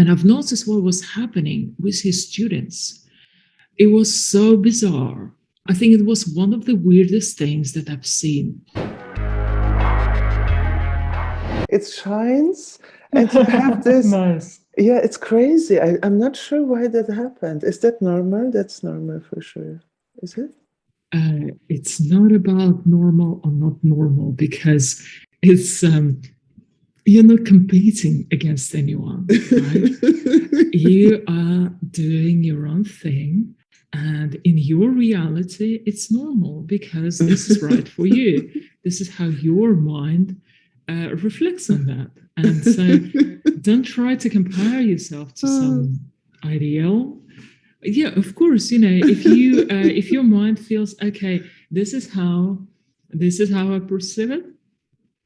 And I've noticed what was happening with his students. It was so bizarre. I think it was one of the weirdest things that I've seen. It shines, and you have this. Nice. Yeah, it's crazy. I'm not sure why that happened. Is that normal? That's normal for sure. Is it? It's not about normal or not normal because it's you're not competing against anyone, right? You are doing your own thing, and in your reality, it's normal because this is right for you. This is how your mind reflects on that, and so don't try to compare yourself to some ideal. Yeah, of course, if your mind feels okay, this is how I perceive it,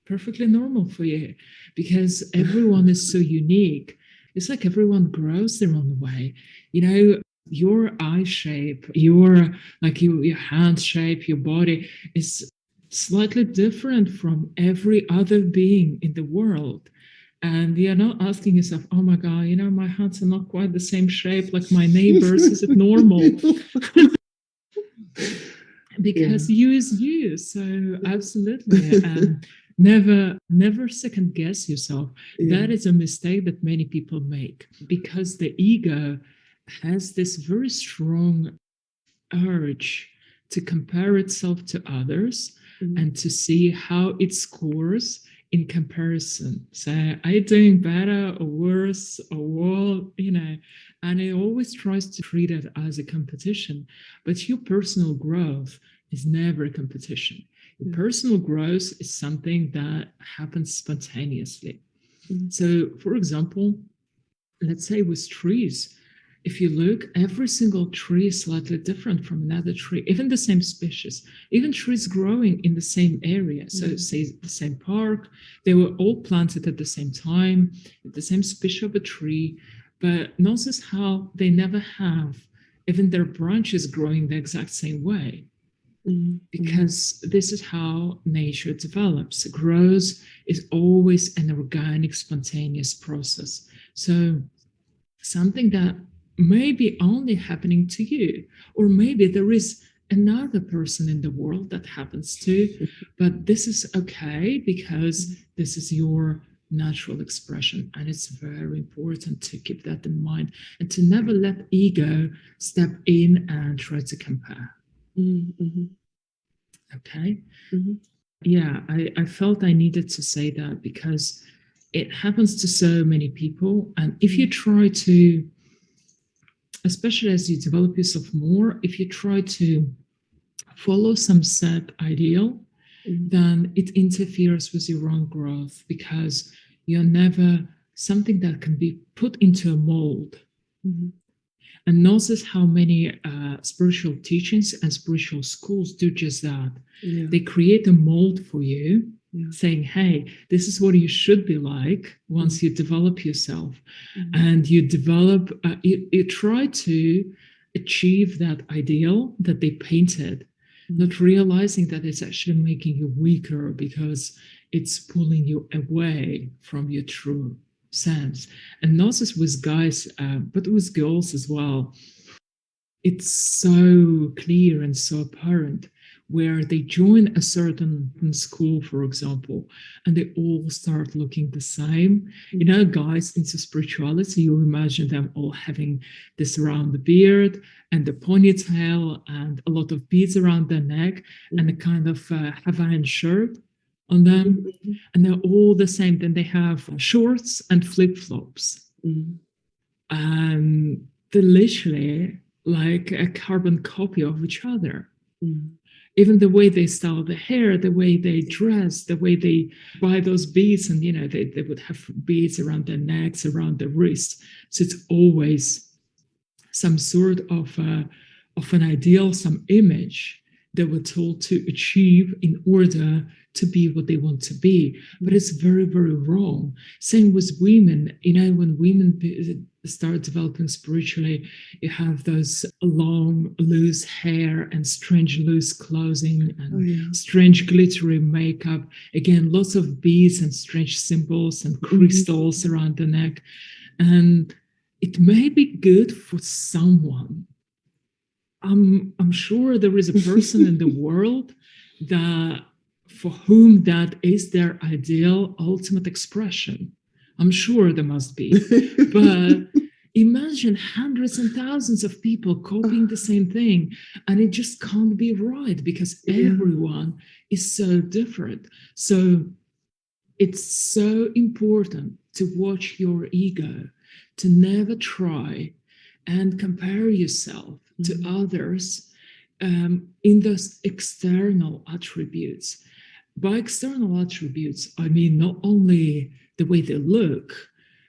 perfectly normal for you, because everyone is so unique. It's like everyone grows their own way. Your eye shape, your hand shape, your body is slightly different from every other being in the world. And you're not asking yourself, oh my God, my hands are not quite the same shape like my neighbors. Is it normal? Because you is you. So absolutely. And never second guess yourself. That is a mistake that many people make, because the ego has this very strong urge to compare itself to others and to see how it scores in comparison. So, are you doing better or worse or what? And it always tries to treat it as a competition. But your personal growth is never a competition. Your personal growth is something that happens spontaneously. So, for example, let's say with trees, if you look, every single tree is slightly different from another tree, even the same species, even trees growing in the same area. So, say the same park, they were all planted at the same time, the same species of a tree, but notice how they never have even their branches growing the exact same way. Because this is how nature develops. Growth is always an organic, spontaneous process. So, something that may be only happening to you, or maybe there is another person in the world that happens to, but this is okay because this is your natural expression. And it's very important to keep that in mind and to never let ego step in and try to compare. Okay. Yeah, I felt I needed to say that because it happens to so many people. And if you try to, especially as you develop yourself more, if you try to follow some set ideal, then it interferes with your own growth, because you're never something that can be put into a mold. And notice how many spiritual teachings and spiritual schools do just that. They create a mold for you, saying, hey, this is what you should be like once you develop yourself. And you develop, you try to achieve that ideal that they painted, not realizing that it's actually making you weaker because it's pulling you away from your true sense. And not just with guys, but with girls as well. It's so clear and so apparent where they join a certain school, for example, and they all start looking the same. Guys into spirituality, you imagine them all having this round beard and the ponytail and a lot of beads around their neck and a kind of Hawaiian shirt on them, and they're all the same. Then they have shorts and flip-flops. And they're literally like a carbon copy of each other. Even the way they style the hair, the way they dress, the way they buy those beads, and they would have beads around their necks, around their wrists. So it's always some sort of an ideal, some image they were told to achieve in order to be what they want to be. But it's very, very wrong. Same with women. When women start developing spiritually, you have those long, loose hair and strange, loose clothing and strange, glittery makeup. Again, lots of beads and strange symbols and crystals around the neck. And it may be good for someone. I'm sure there is a person in the world that for whom that is their ideal ultimate expression. I'm sure there must be. But imagine hundreds and thousands of people copying the same thing, and it just can't be right because everyone is so different. So it's so important to watch your ego, to never try and compare yourself to others in those external attributes. By external attributes, I mean not only the way they look,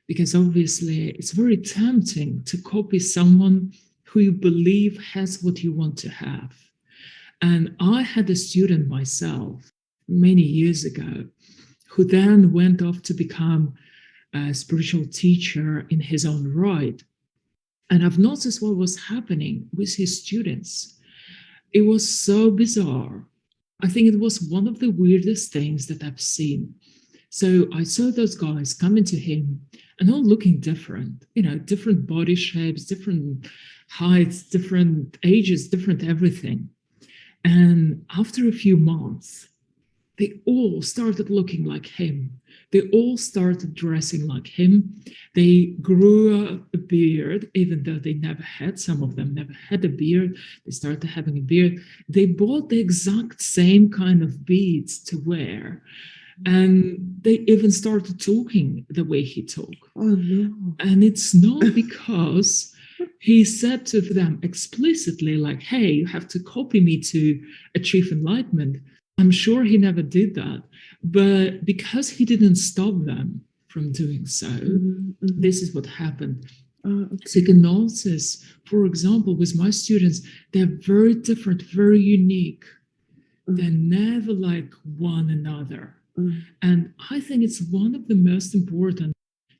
because obviously it's very tempting to copy someone who you believe has what you want to have. And I had a student myself many years ago who then went off to become a spiritual teacher in his own right. And I've noticed what was happening with his students. It was so bizarre. I think it was one of the weirdest things that I've seen. So I saw those guys coming to him and all looking different, different body shapes, different heights, different ages, different everything. And after a few months, they all started looking like him. They all started dressing like him. They grew a beard, even though they never had, some of them never had a beard. They started having a beard. They bought the exact same kind of beads to wear. And they even started talking the way he talked. Oh, no. And it's not because he said to them explicitly, like, hey, you have to copy me to achieve enlightenment. I'm sure he never did that. But because he didn't stop them from doing so, this is what happened. Psychoanalysis, for example, with my students, they're very different, very unique. They're never like one another. And I think it's one of the most important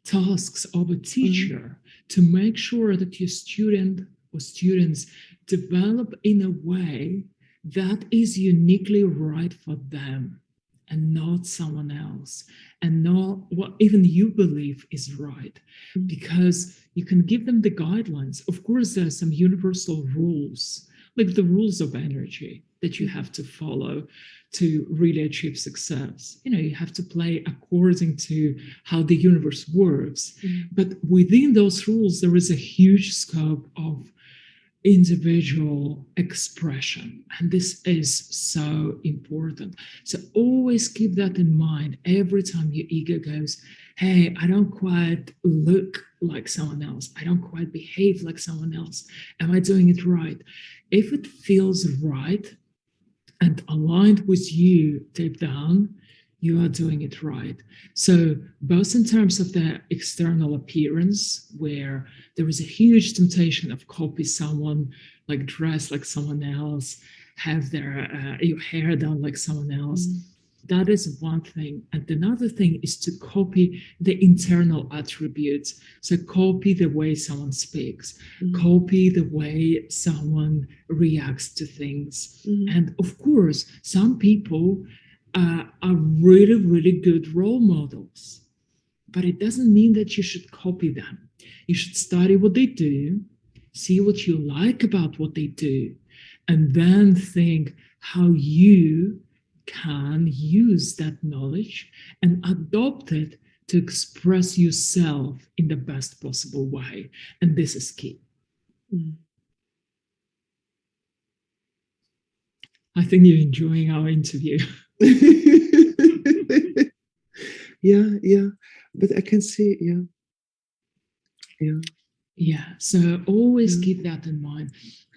tasks of a teacher to make sure that your student or students develop in a way that is uniquely right for them and not someone else, and not what even you believe is right, because you can give them the guidelines. Of course, there are some universal rules, like the rules of energy that you have to follow to really achieve success. You have to play according to how the universe works. But within those rules, there is a huge scope of individual expression. And this is so important. So always keep that in mind every time your ego goes, hey, I don't quite look like someone else. I don't quite behave like someone else. Am I doing it right? If it feels right and aligned with you deep down, you are doing it right. So both in terms of the external appearance, where there is a huge temptation of copy someone, like dress like someone else, have your hair done like someone else. That is one thing. And another thing is to copy the internal attributes. So copy the way someone speaks, copy the way someone reacts to things. And of course, some people are really, really good role models, but it doesn't mean that you should copy them. You should study what they do, see what you like about what they do, and then think how you can use that knowledge and adopt it to express yourself in the best possible way. And this is key. I think you're enjoying our interview. Yeah, but I can see, yeah. So always keep that in mind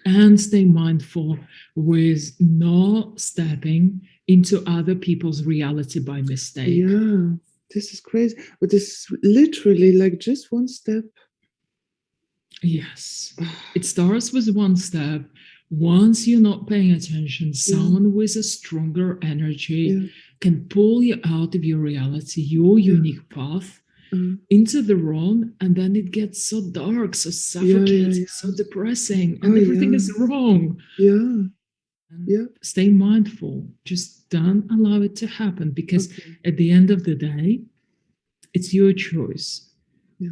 and stay mindful with not stepping into other people's reality by mistake. Yeah, this is crazy, but this is literally like just one step. Yes, it starts with one step. Once you're not paying attention, someone with a stronger energy can pull you out of your reality, your unique path, into the wrong, and then it gets so dark, so suffocating, so depressing, and everything is wrong. Stay mindful. Just don't allow it to happen, because at the end of the day, it's your choice.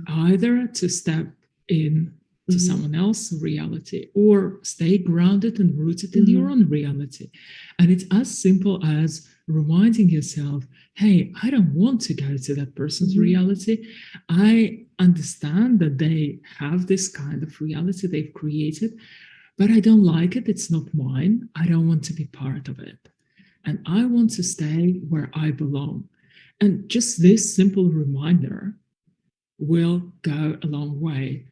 Either to step in to Mhm. someone else's reality, or stay grounded and rooted in your Mhm. own reality. And it's as simple as reminding yourself, hey, I don't want to go to that person's Mhm. reality. I understand that they have this kind of reality they've created, but I don't like it. It's not mine. I don't want to be part of it. And I want to stay where I belong. And just this simple reminder will go a long way.